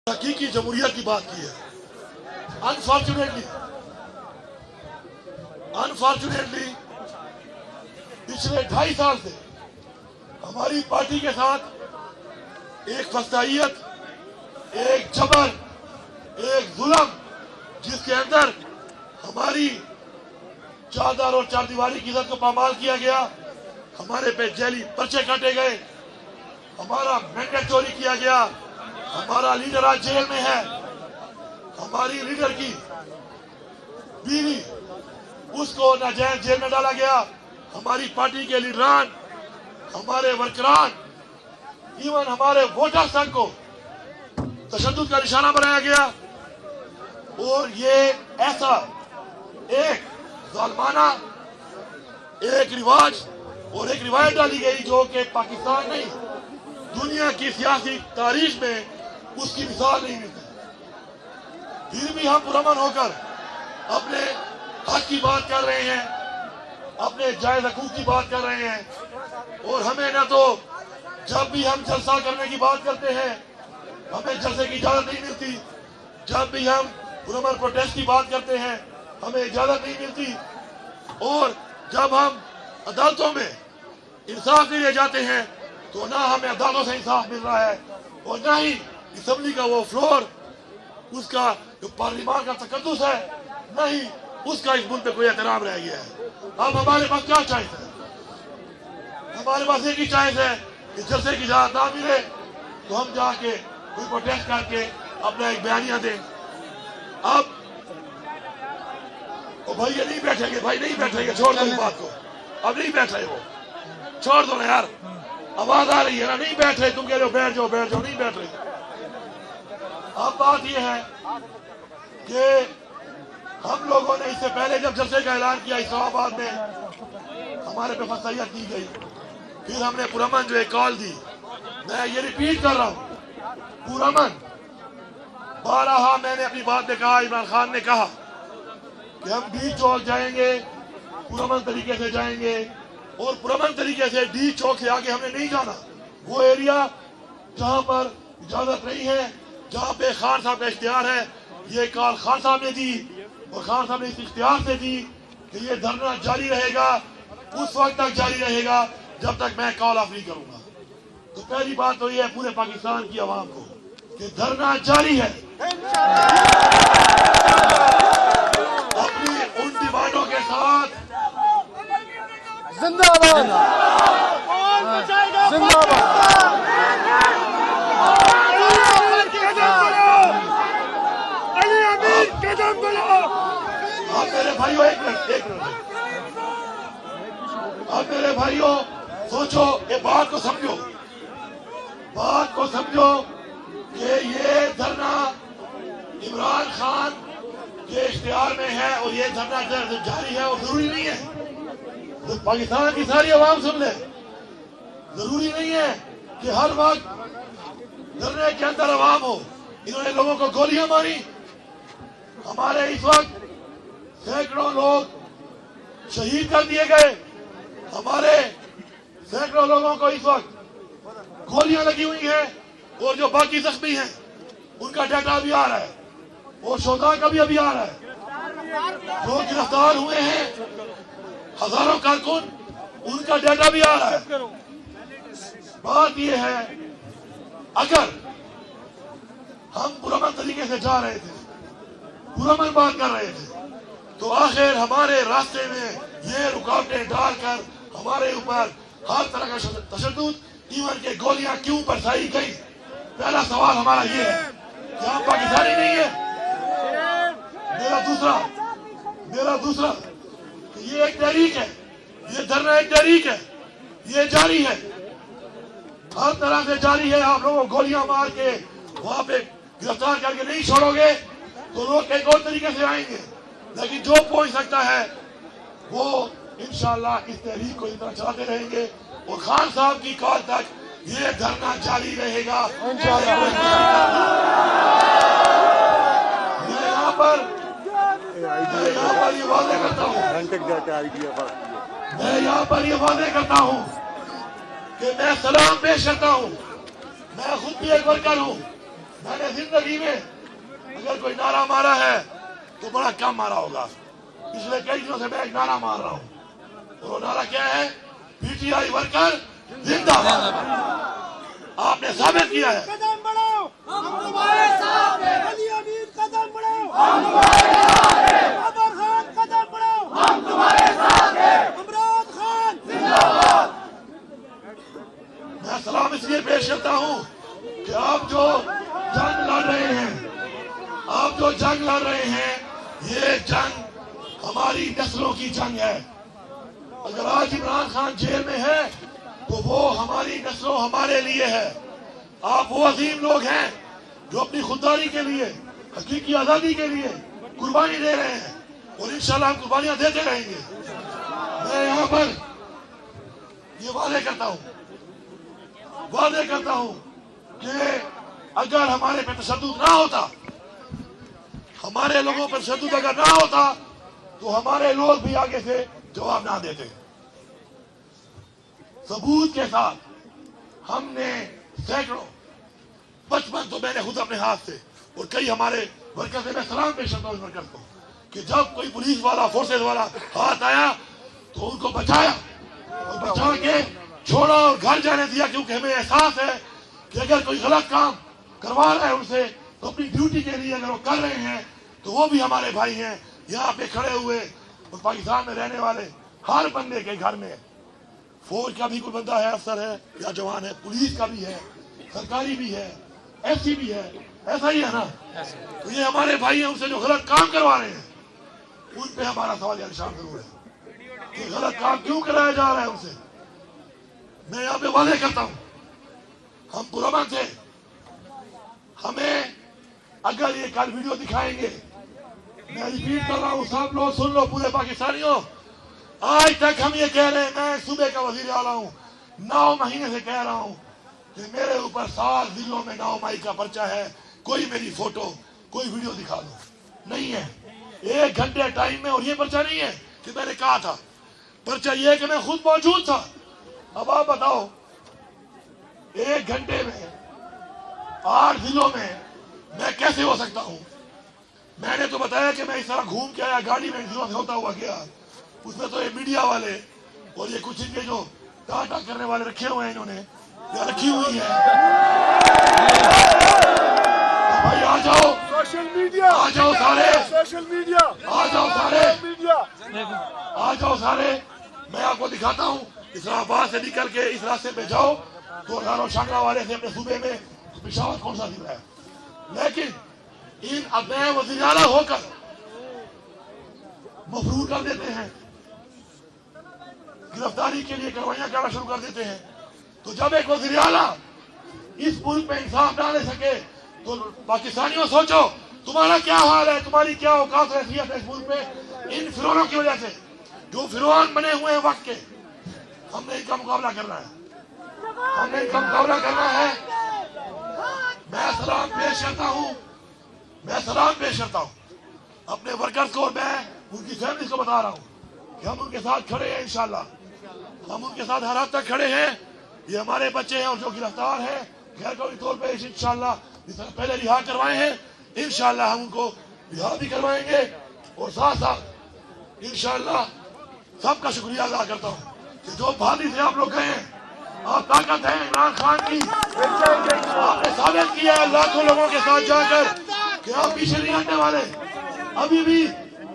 حقیقی جمہوریت کی بات کی ہے۔ انفارچونیٹلی پچھلے 2.5 سال سے ہماری پارٹی کے ساتھ ایک فسطائیت، ایک جبر، ایک ظلم، جس کے اندر ہماری چادر اور چار دیواری کی عزت کو پامال کیا گیا، ہمارے پہ جیلی پرچے کاٹے گئے، ہمارا مینڈیٹ چوری کیا گیا، ہمارا لیڈر آج جیل میں ہے، ہماری لیڈر کی بیوی اس کو ناجائز جیل میں ڈالا گیا، ہماری پارٹی کے لیڈران، ہمارے ورکران، ایون ہمارے ووٹرز تک کو تشدد کا نشانہ بنایا گیا، اور یہ ایسا ایک ظالمانہ ایک رواج اور ایک روایت ڈالی گئی جو کہ پاکستان نہیں، دنیا کی سیاسی تاریخ میں اس کی مثال نہیں ملتی۔ پھر بھی ہم پرامن ہو کر اپنے حق کی بات کر رہے ہیں، اپنے جائز حقوق کی بات کر رہے ہیں، اور ہمیں نہ تو جب بھی ہم جلسہ کرنے کی بات کرتے ہیں ہمیں جلسے کی اجازت نہیں ملتی، جب بھی ہم پرامن پروٹیسٹ کی بات کرتے ہیں ہمیں اجازت نہیں ملتی، اور جب ہم عدالتوں میں انصاف کے لیے جاتے ہیں تو نہ ہمیں عدالتوں سے انصاف مل رہا ہے، اور نہ ہی اسمبلی کا وہ فلور، اس کا جو پارلیمان کا تقدس ہے، نہ ہی اس کا اس ملک پہ کوئی احترام رہ گیا ہے۔ اب ہمارے پاس کیا چوائس ہے؟ ہمارے پاس ایک ہی چوائس ہے کہ جلسے کی اجازت نہ ملے تو ہم جا کے کوئی پروٹیسٹ کر کے اپنا ایک بیانیہ دیں۔ اب بھائی یہ نہیں بیٹھیں گے، بھائی نہیں بیٹھیں گے، چھوڑ دو اس بات کو، اب نہیں بیٹھ رہے، وہ چھوڑ دو نا یار، آواز آ رہی ہے نا، نہیں بیٹھ رہے، تم کہہ رہے ہو بیٹھ جاؤ بیٹھ جاؤ، نہیں بیٹھ رہے۔ اب بات یہ ہے کہ ہم لوگوں نے اس سے پہلے جب جلسے کا اعلان کیا اسلام آباد میں، ہمارے پہ فسطائیت کی گئی، پھر ہم نے پرامن جو ایک کال دی، میں یہ ریپیٹ کر رہا ہوں، پرامن بارہا میں نے اپنی بات میں کہا، عمران خان نے کہا کہ ہم ڈی چوک جائیں گے، پرامن طریقے سے جائیں گے، اور پرامن طریقے سے ڈی چوک سے آگے ہم نے نہیں جانا۔ وہ ایریا جہاں پر اجازت نہیں ہے، جہاں پہ خان صاحب کا اختیار ہے، یہ کال خان صاحب نے دی، اور خان صاحب نے اس اختیار سے دی کہ یہ دھرنا جاری رہے گا، اس وقت تک جاری رہے گا جب تک میں کال آف نہیں کروں گا۔ تو پہلی بات تو یہ ہے پورے پاکستان کی عوام کو کہ دھرنا جاری ہے، اپنی ان ڈیمانڈوں کے ساتھ زندہ باد، زندہ باد۔ اب میرے بھائیوں ایک منٹ، اب میرے بھائیوں سوچو، یہ بات کو سمجھو کہ یہ دھرنا عمران خان کے اختیار میں ہے، اور یہ دھرنا جاری ہے، اور ضروری نہیں ہے تو پاکستان کی ساری عوام سن لے، ضروری نہیں ہے کہ ہر وقت دھرنے کے اندر عوام ہو۔ انہوں نے لوگوں کو گولیاں ماری، ہمارے اس وقت سینکڑوں لوگ شہید کر دیے گئے، ہمارے سینکڑوں لوگوں کو اس وقت گولیاں لگی ہوئی ہیں، اور جو باقی زخمی ہیں ان کا ڈیٹا بھی آ رہا ہے، اور شہداء کا بھی ابھی آ رہا ہے، جو گرفتار ہوئے ہیں ہزاروں کارکن، ان کا ڈیٹا بھی آ رہا ہے۔ بات یہ ہے اگر ہم پرامن طریقے سے جا رہے تھے، پرامن بات کر رہے تھے، تو آخر ہمارے راستے میں یہ رکاوٹیں ڈال کر ہمارے اوپر ہر طرح کا تشدد، ایون کہ گولیاں کیوں برسائی گئی؟ پہلا سوال ہمارا یہ ہے کہ ہم پاکستانی نہیں ہیں۔ میرا دوسرا کہ یہ ایک تحریک ہے، یہ دھرنا ایک تحریک ہے، یہ جاری ہے، ہر طرح سے جاری ہے۔ آپ لوگوں کو گولیاں مار کے وہاں پہ گرفتار کر کے نہیں چھوڑو گے تو لوگ ایک اور طریقے سے آئیں گے، لیکن جو پہنچ سکتا ہے وہ انشاءاللہ اس تحریک کو اس طرح چلاتے رہیں گے، اور خان صاحب کی کال تک یہ دھرنا جاری رہے گا انشاءاللہ۔ میں یہاں پر یہ واضح کرتا ہوں، میں یہاں پر یہ واضح کرتا ہوں کہ میں سلام پیش کرتا ہوں، میں خود بھی ایک ورکر ہوں، میں نے زندگی میں اگر کوئی نعرہ مارا ہے تو بڑا کم مارا ہوگا. پچھلے کئی دنوں سے میں ایک نعرہ مار رہا ہوں, اور وہ نعرہ کیا ہے؟ پی ٹی آئی ورکر زندہ باد. آپ نے ثابت کیا ہے. قدم بڑھاؤ, ہم تمہارے ساتھ ہیں. علی امین قدم بڑھاؤ, ہم تمہارے ساتھ ہیں. عمر خان قدم بڑھاؤ, ہم تمہارے ساتھ ہیں. عمران خان زندہ باد. میں سلام اس لیے پیش کرتا ہوں کہ آپ جو جنگ لڑ رہے ہیں, آپ جو جنگ لڑ رہے ہیں, یہ جنگ ہماری نسلوں کی جنگ ہے. اگر آج عمران خان جیل میں ہے تو وہ ہماری نسلوں, ہمارے لیے ہے. آپ وہ عظیم لوگ ہیں جو اپنی خودداری کے لیے, حقیقی آزادی کے لیے قربانی دے رہے ہیں, اور انشاءاللہ ہم قربانیاں دیتے رہیں گے. میں یہاں پر یہ وعدے کرتا ہوں کہ اگر ہمارے پہ تشدد نہ ہوتا, ہمارے لوگوں پر تشدد اگر نہ ہوتا تو ہمارے لوگ بھی آگے سے جواب نہ دیتے. ثبوت کے ساتھ ہم نے سینکڑوں, 55 تو میں نے خود اپنے ہاتھ سے, اور کئی ہمارے ورکر سے, میں سلام پیش کرتا ہوں اس ورکر کو کہ جب کوئی پولیس والا, فورسز والا ہاتھ آیا تو ان کو بچایا, اور بچا کے چھوڑا اور گھر جانے دیا, کیونکہ ہمیں احساس ہے کہ اگر کوئی غلط کام کروا رہا ہے ان سے تو اپنی ڈیوٹی کے لیے اگر وہ کر رہے ہیں تو وہ بھی ہمارے بھائی ہیں. یہاں پہ کھڑے ہوئے اور پاکستان میں رہنے والے ہر بندے کے گھر میں فوج کا بھی کوئی بندہ ہے, افسر ہے یا جوان ہے, پولیس کا بھی ہے, سرکاری بھی ہے, ایس سی بھی ہے, ایسا ہی ہے نا. تو یہ ہمارے بھائی ہیں, ان سے جو غلط کام کروا رہے ہیں ان پہ ہمارا سوال یا نشان ضرور ہے کہ غلط کام کیوں کرایا جا رہا ہے ان سے. میں یہاں پہ واضح کرتا ہوں, ہم پرامن تھے. ہمیں اگر یہ کل ویڈیو دکھائیں گے, میں ریپیٹ کر رہا ہوں, سب لوگ سن لو, پورے پاکستانیوں, آج تک ہم یہ کہہ رہے ہیں, میں صوبے کا وزیر اعلیٰ ہوں, 9 مہینے سے کہہ رہا ہوں کہ میرے اوپر 7 ضلعوں میں 9 مائی کا پرچہ ہے, کوئی میری فوٹو, کوئی ویڈیو دکھا دو. نہیں ہے. 1 گھنٹے ٹائم میں, اور یہ پرچہ نہیں ہے کہ میں نے کہا تھا, پرچہ یہ ہے کہ میں خود موجود تھا. اب آپ بتاؤ, 1 گھنٹے میں 8 ضلعوں میں کیسے ہو سکتا ہوں؟ میں نے تو بتایا کہ میں اس طرح گھوم کے آیا, گاڑی میں ضلعوں سے ہوتا ہوا گیا. اس میں تو یہ میڈیا والے اور یہ کچھ ان کے جو ٹاٹا کرنے والے رکھے ہوئے ہیں, انہوں نے یا رکھی ہوئی ہے. بھائی آ جاؤ, سوشل میڈیا, آ جاؤ سارے, سوشل میڈیا, آ جاؤ سارے, میڈیا. آ جاؤ سارے. میں آپ کو دکھاتا ہوں, اسلام آباد سے نکل کے اس راستے پہ جاؤ تو ہزاروں شانگلہ والے سے اپنے صوبے میں پشاور کون سا ضلع ہے. لیکن ان اب نئے وزیر اعلیٰ ہو کر مفرور کر دیتے ہیں, گرفتاری کے لیے کاروائیاں کرنا شروع کر دیتے ہیں. تو جب ایک وزیر اعلیٰ اس ملک میں انصاف نہ لے سکے تو پاکستانیوں سوچو تمہارا کیا حال ہے, تمہاری کیا اوقات و حیثیت ہے اس ملک میں. ان فرعونوں کی وجہ سے, جو فرعون بنے ہوئے ہیں وقت کے, ہم نے ان کا مقابلہ کرنا ہے, ہم نے ان کا مقابلہ کرنا ہے. میں سلام پیش کرتا ہوں, میں سلام پیش کرتا ہوں اپنے ورکرز کو, اور میں ان کی فیملیز کو بتا رہا ہوں کہ ہم ان کے ساتھ کھڑے ہیں. انشاءاللہ ہم ان کے ساتھ ہر حد تک کھڑے ہیں. یہ ہمارے بچے ہیں, اور جو گرفتار ہیں غیر قانونی طور پہ انشاءاللہ جس طرح پہلے رہا کروائے ہیں, انشاءاللہ ہم ان کو رہا بھی کروائیں گے. اور ساتھ ساتھ انشاءاللہ سب کا شکریہ ادا کرتا ہوں کہ جو بھالی سے آپ لوگ گئے ہیں, آپ طاقت ہیں عمران خان کی, آپ نے ثابت کیا ہے لاکھوں لوگوں کے ساتھ جا کر کہ آپ پیچھے نہیں ہٹنے والے. ابھی بھی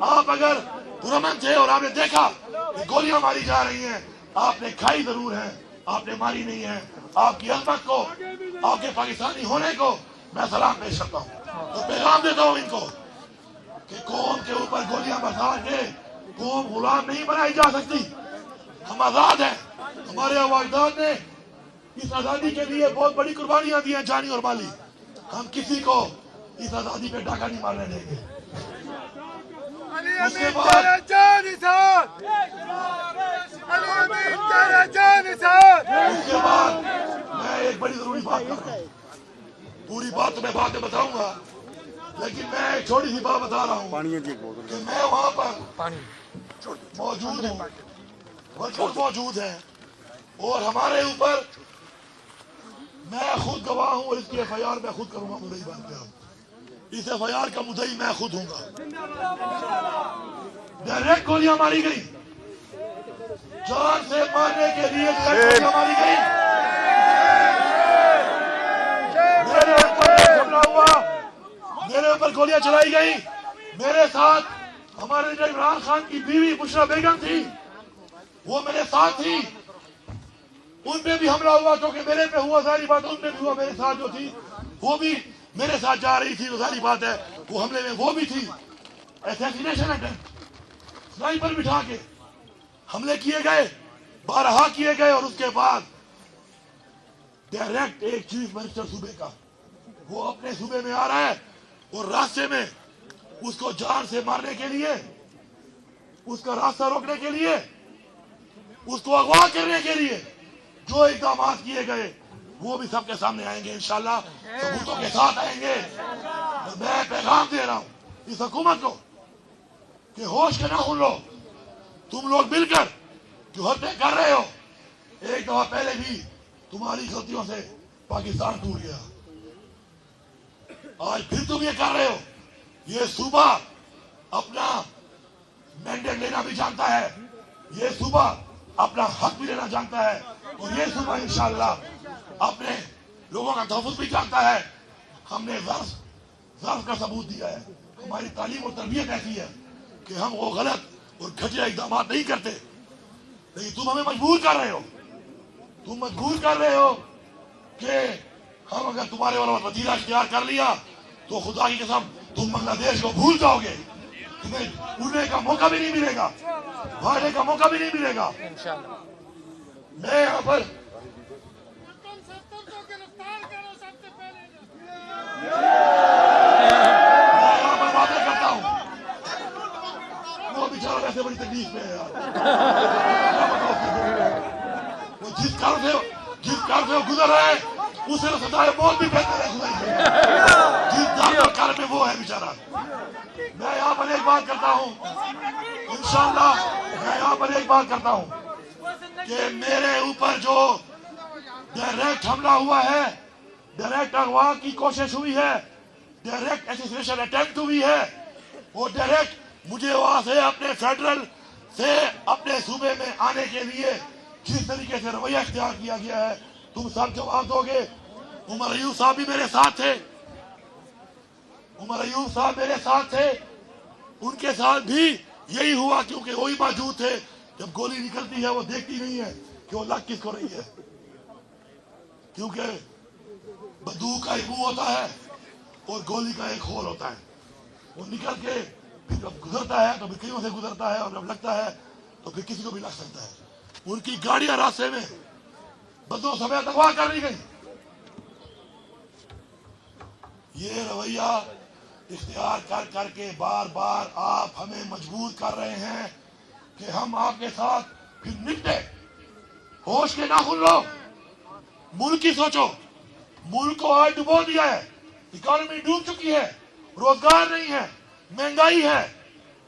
آپ اگر پرامن تھے اور آپ نے دیکھا کہ گولیاں ماری جا رہی ہیں, آپ نے کھائی ضرور ہے, آپ نے ماری نہیں ہے. آپ کی عظمت کو, آپ کے پاکستانی ہونے کو میں سلام پیش کرتا ہوں. تو پیغام دیتا ہوں ان کو کہ قوم کے اوپر گولیاں برسا کے قوم غلام نہیں بنائی جا سکتی. ہم آزاد ہیں. ہمارے اجداد نے اس آزادی کے لیے بہت بڑی قربانیاں دی ہیں, جانی اور مالی. ہم کسی کو اس آزادی پہ ڈاکہ نہیں مارنے دیں گے. اس کے بعد میں ایک بڑی ضروری بات کر رہا ہوں. پوری بات تو میں بعد میں بتاؤں گا, لیکن میں ایک چھوٹی سی بات بتا رہا ہوں کہ میں وہاں پر موجود ہوں, ورکر موجود ہیں, اور ہمارے اوپر میں خود گواہ ہوں اور اس کی ایف آئی آر میں خود کروں گا مدعی بن کے. اس ایف آئی آر کا مدعی میں خود ہوں گا. ڈائریکٹ گولیاں ماری گئی, جان سے مارنے کے لیے ڈائریکٹ گولیاں ماری گئی. میرے اوپر حملہ ہوا, میرے اوپر گولیاں چلائی گئی. میرے ساتھ ہمارے جو عمران خان کی بیوی بشرا بیگم تھی وہ میرے ساتھ تھی, ان پہ بھی حملہ ہوا کیونکہ میرے پہ ہوا, ظاہری بات ان پہ بھی ہوا. میرے ساتھ جو تھی وہ بھی میرے ساتھ جا رہی تھی, تو ظاہری بات ہے وہ حملے میں وہ بھی تھی. اسیسینیشن اٹیمپٹ, سنائپر بٹھا کے حملے کیے گئے, 12 کیے گئے. اور اس کے بعد ڈائریکٹ ایک چیف منسٹر صوبے کا وہ اپنے صوبے میں آ رہا ہے اور راستے میں اس کو جان سے مارنے کے لیے, اس کا راستہ روکنے کے لیے, اس کو اغوا کرنے کے لیے جو اقدامات کیے گئے وہ بھی سب کے سامنے آئیں گے انشاءاللہ, ثبوتوں کے ساتھ آئیں گے. میں پیغام دے رہا ہوں اس حکومت کو کہ ہوش کے نہ کھول لو. تم لوگ مل کر جو حرکتیں کر رہے ہو, ایک دفعہ پہلے بھی تمہاری غلطیوں سے پاکستان ٹوٹ گیا, آج پھر تم یہ کر رہے ہو. یہ صوبہ اپنا مینڈیٹ لینا بھی جانتا ہے, یہ صوبہ اپنا حق بھی لینا جانتا ہے, اور یہ صوبہ انشاءاللہ اپنے لوگوں کا تحفظ بھی جانتا ہے. ہم نے ظرف کا ثبوت دیا ہے. ہماری تعلیم اور تربیت ایسی ہے کہ ہم وہ غلط اور گھٹیا اقدامات نہیں کرتے. لیکن تم ہمیں مجبور کر رہے ہو, تم مجبور کر رہے ہو کہ ہم اگر تمہارے والا وزیرہ اختیار کر لیا تو خدا کی قسم تم بنگلہ دیش کو بھول جاؤ گے. تمہیں اڑنے کا موقع بھی نہیں ملے گا, بھاگنے کا موقع بھی نہیں ملے گا. میں یہاں پر وعدہ کرتا ہوں, وہ بیچارہ ویسے بڑی تکلیف میں ہے یار. وہ جس کار سے گزر رہا ہے اسے سزائے موت بھی بہتر ہے. جس کار میں وہ ہے بیچارہ. میں یہاں پر ایک بات کرتا ہوں انشاءاللہ, میں یہاں پر ایک بات کرتا ہوں کہ میرے اوپر جو ڈائریکٹ حملہ ہوا ہے, ڈائریکٹ اغوا کی کوشش ہوئی ہے, ڈائریکٹ اسیسینیشن اٹیمپٹ ہوئی ہے, اور ڈائریکٹ مجھے وہاں سے اپنے فیڈرل سے اپنے صوبے میں آنے کے لیے جس طریقے سے رویہ اختیار کیا گیا ہے تم سب جواب دو گے. عمر ایوب صاحب بھی میرے ساتھ تھے, عمر ایوب صاحب میرے ساتھ تھے, ان کے ساتھ بھی یہی ہوا کیونکہ وہی موجود تھے. جب گولی نکلتی ہے وہ دیکھتی نہیں ہے کہ وہ لگ کس کو رہی ہے, کیونکہ بندوق کا ایک منہ ہوتا ہے اور گولی کا ایک ہول ہوتا ہے. وہ نکل کے پھر جب گزرتا ہے تو پھر کئیوں سے گزرتا ہے, اور جب لگتا ہے تو پھر کسی کو بھی لگ سکتا ہے. ان کی گاڑیاں راستے میں بندوں سمیت اغوا کر لی گئی. یہ رویہ اختیار کر کر کے بار بار آپ ہمیں مجبور کر رہے ہیں کہ ہم آپ کے ساتھ پھر نپٹے. ہوش کے نہ کھل لو, ملک کی سوچو. ملک کو آج ڈبو دیا ہے, اکانومی ڈوب چکی ہے, روزگار نہیں ہے, مہنگائی ہے,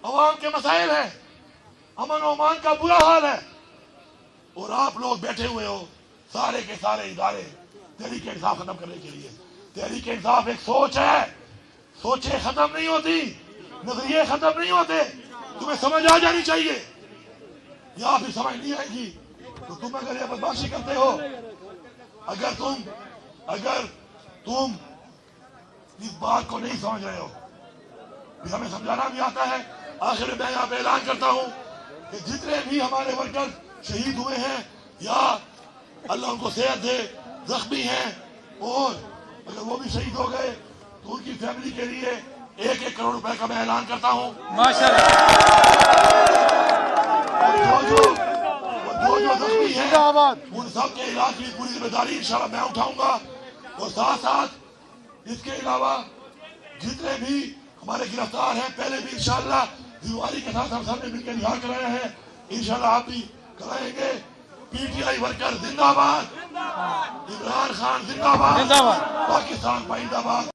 عوام کے مسائل ہیں, امن و امان کا برا حال ہے, اور آپ لوگ بیٹھے ہوئے ہو سارے کے سارے ادارے تحریک انصاف ختم کرنے کے لیے. تحریک انصاف ایک سوچ ہے, سوچیں ختم نہیں ہوتی, نظریے ختم نہیں ہوتے. تمہیں سمجھ آ جانی چاہیے, یا پھر سمجھ نہیں آئے گی تو تم اگر یہ بدماشی کرتے ہو, اگر تم اس بات کو نہیں سمجھ رہے ہو, پھر ہمیں سمجھانا بھی آتا ہے. آخر میں یہاں پہ اعلان کرتا ہوں کہ جتنے بھی ہمارے ورکر شہید ہوئے ہیں یا اللہ ان کو صحت دے, زخمی ہیں, اور اگر وہ بھی شہید ہو گئے تو ان کی فیملی کے لیے 1-1 کروڑ روپے کا میں اعلان کرتا ہوں. جو زخمی ہیں ان سب کے علاج کی پوری ذمہ داری انشاءاللہ میں اٹھاؤں گا. اور ساتھ ساتھ اس کے علاوہ جتنے بھی ہمارے گرفتار ہیں پہلے بھی انشاءاللہ دیواری کے ساتھ ہم سب نے مل کے رہا کرائے ہیں, انشاءاللہ آپ بھی کرائیں گے. پی ٹی آئی ورکر زندہ باد, عمران خان زندہ باد, پاکستان پائندہ باد.